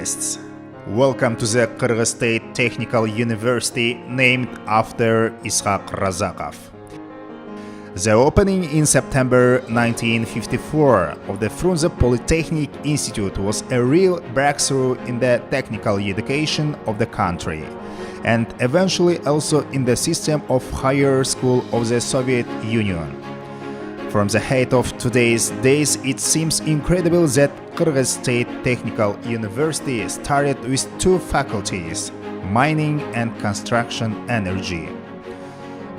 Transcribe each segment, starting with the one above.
journalists. Welcome to the Kyrgyz State Technical University named after Ishaq Razaqov. The opening in September 1954 of the Frunze Polytechnic Institute was a real breakthrough in the technical education of the country, and eventually also in the system of higher school of the Soviet Union. From the height of today's days, it seems incredible that Kyrgyz State Technical University started with two faculties, mining and construction energy.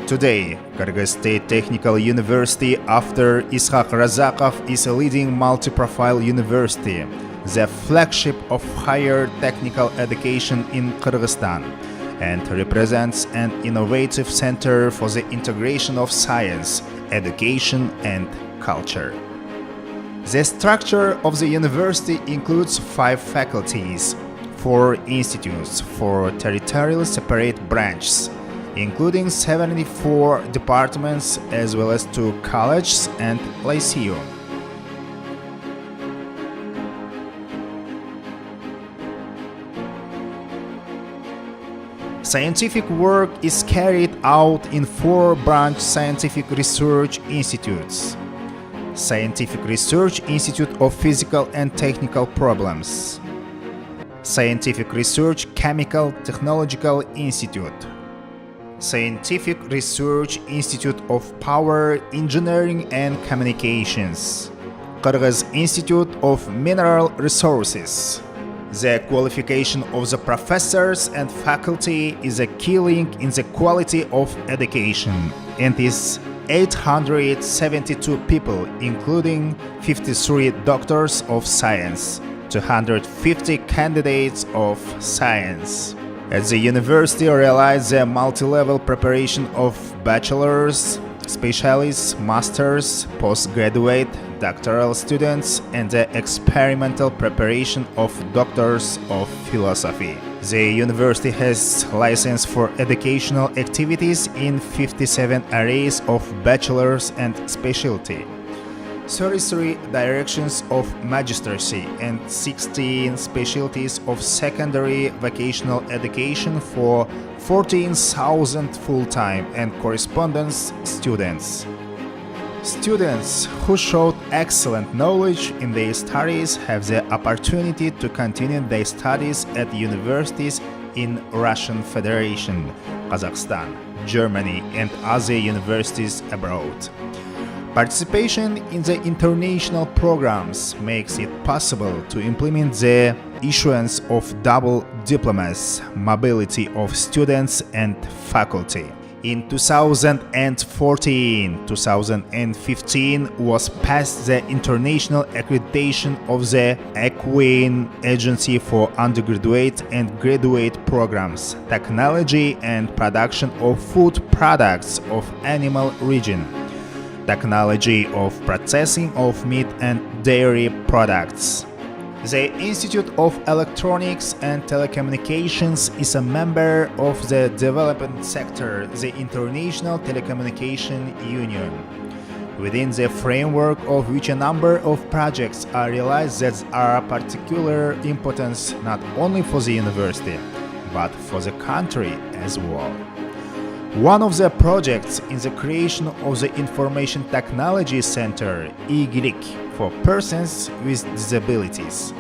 Today, Kyrgyz State Technical University, after Ishaq Razaqov, is a leading multi-profile university, the flagship of higher technical education in Kyrgyzstan, and represents an innovative center for the integration of science, education and culture. The structure of the university includes 5 faculties, 4 institutes, 4 territorially separate branches, including 74 departments as well as 2 colleges and lyceum. Scientific work is carried out in 4 branch scientific research institutes. Scientific Research Institute of Physical and Technical Problems, Scientific Research Chemical Technological Institute, Scientific Research Institute of Power, Engineering and Communications, Kyrgyz Institute of Mineral Resources. The qualification of the professors and faculty is a key link in the quality of education, and is 872 people, including 53 doctors of science, 250 candidates of science. At the university realize the multi-level preparation of bachelor's, specialists, masters, postgraduate, doctoral students, and the experimental preparation of doctors of philosophy. The university has license for educational activities in 57 areas of bachelor's and specialty, 33 directions of magistracy, and 16 specialties of secondary vocational education for 14,000 full-time and correspondence students. Students who showed excellent knowledge in their studies have the opportunity to continue their studies at universities in Russian Federation, Kazakhstan, Germany, and other universities abroad. Participation in the international programs makes it possible to implement the issuance of double diplomas, mobility of students and faculty. In 2014-2015 was passed the international accreditation of the Equine Agency for Undergraduate and Graduate Programs, Technology and Production of Food Products of Animal Region, Technology of Processing of Meat and Dairy Products. The Institute of Electronics and Telecommunications is a member of the development sector, the International Telecommunication Union, within the framework of which a number of projects are realized that are of particular importance not only for the university, but for the country as well. One of the projects is the creation of the Information Technology Center, IGLIC, for persons with disabilities.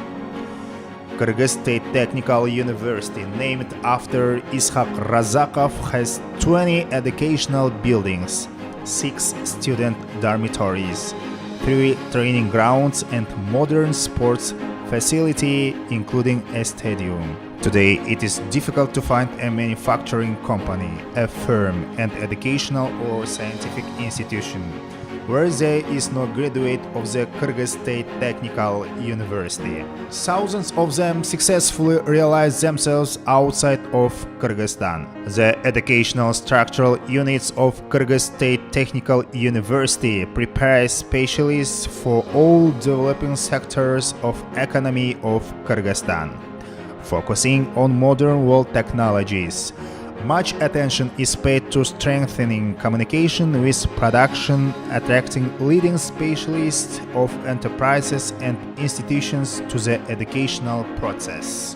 Kyrgyz State Technical University, named after Ishaq Razaqov, has 20 educational buildings, 6 student dormitories, 3 training grounds and modern sports facility, including a stadium. Today, it is difficult to find a manufacturing company, a firm, an educational or scientific institution where there is no graduate of the Kyrgyz State Technical University. Thousands of them successfully realize themselves outside of Kyrgyzstan. The educational structural units of Kyrgyz State Technical University prepare specialists for all developing sectors of economy of Kyrgyzstan, focusing on modern world technologies, Much attention is paid to strengthening communication with production, attracting leading specialists of enterprises and institutions to the educational process.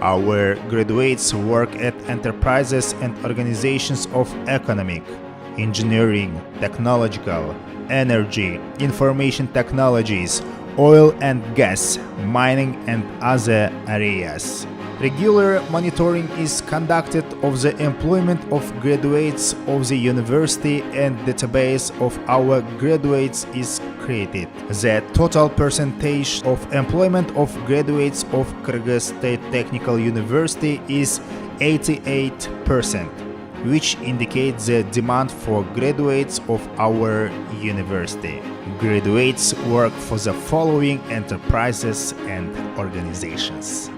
Our graduates work at enterprises and organizations of economic, engineering, technological, energy, information technologies, oil and gas, mining and other areas. Regular monitoring is conducted of the employment of graduates of the university and database of our graduates is created. The total percentage of employment of graduates of Kyrgyz State Technical University is 88%, which indicates the demand for graduates of our university. Graduates work for the following enterprises and organizations.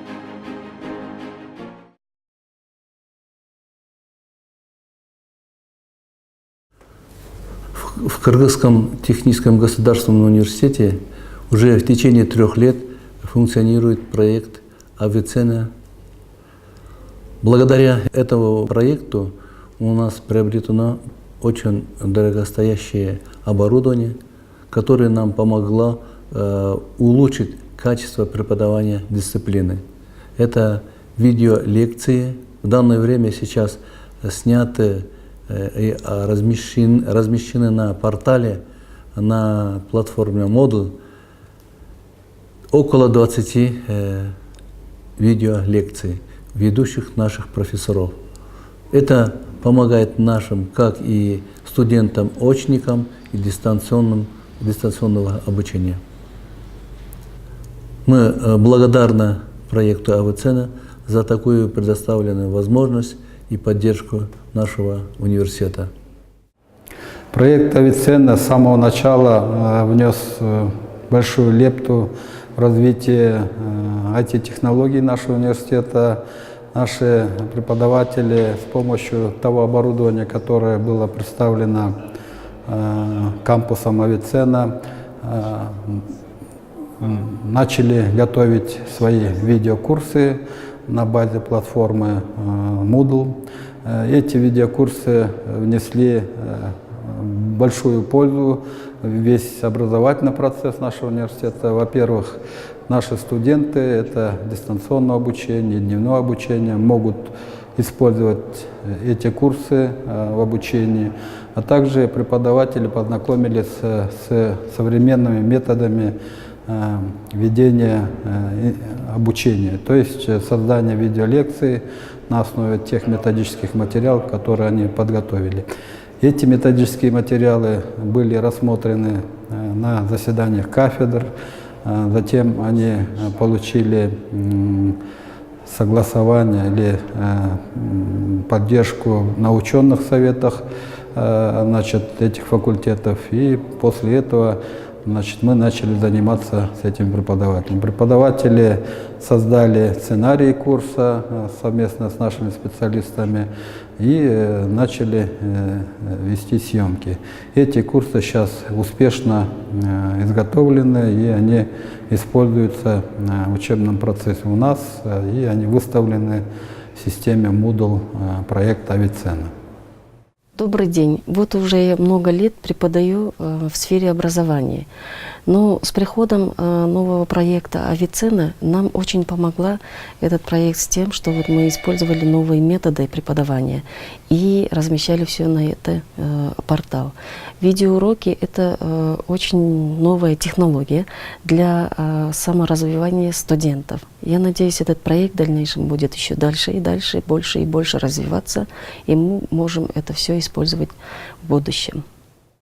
В Кыргызском техническом государственном университете уже в течение 3 лет функционирует проект «Авиценна». Благодаря этому проекту у нас приобретено очень дорогостоящее оборудование, которое нам помогло улучшить качество преподавания дисциплины. Это видеолекции, в данное время сейчас сняты и размещены на портале, на платформе Moodle около 20 видеолекций ведущих наших профессоров. Это помогает нашим, как и студентам-очникам, и дистанционного обучения. Мы благодарны проекту «Авиценна» за такую предоставленную возможность и поддержку нашего университета. Проект «Авиценна» с самого начала внес большую лепту в развитие IT-технологий нашего университета. Наши преподаватели с помощью того оборудования, которое было представлено кампусом «Авиценна», начали готовить свои видеокурсы на базе платформы Moodle. Эти видеокурсы внесли большую пользу в весь образовательный процесс нашего университета. Во-первых, наши студенты, это дистанционное обучение, дневное обучение, могут использовать эти курсы в обучении, а также преподаватели познакомились с современными методами ведения обучения, то есть создание видеолекций на основе тех методических материалов, которые они подготовили. Эти методические материалы были рассмотрены на заседаниях кафедр, затем они получили согласование или поддержку на ученых советах этих факультетов, и после этого мы начали заниматься с этим преподавателем. Преподаватели создали сценарий курса совместно с нашими специалистами и начали вести съемки. Эти курсы сейчас успешно изготовлены, и они используются в учебном процессе у нас, и они выставлены в системе Moodle проекта «Авиценна». Добрый день. Вот уже я много лет преподаю в сфере образования. Но с приходом нового проекта «Авиценна» нам очень помогла этот проект с тем, что вот мы использовали новые методы преподавания и размещали все на этот портал. Видеоуроки — это очень новая технология для саморазвивания студентов. Я надеюсь, этот проект в дальнейшем будет еще дальше и дальше, больше и больше развиваться, и мы можем это все использовать в будущем.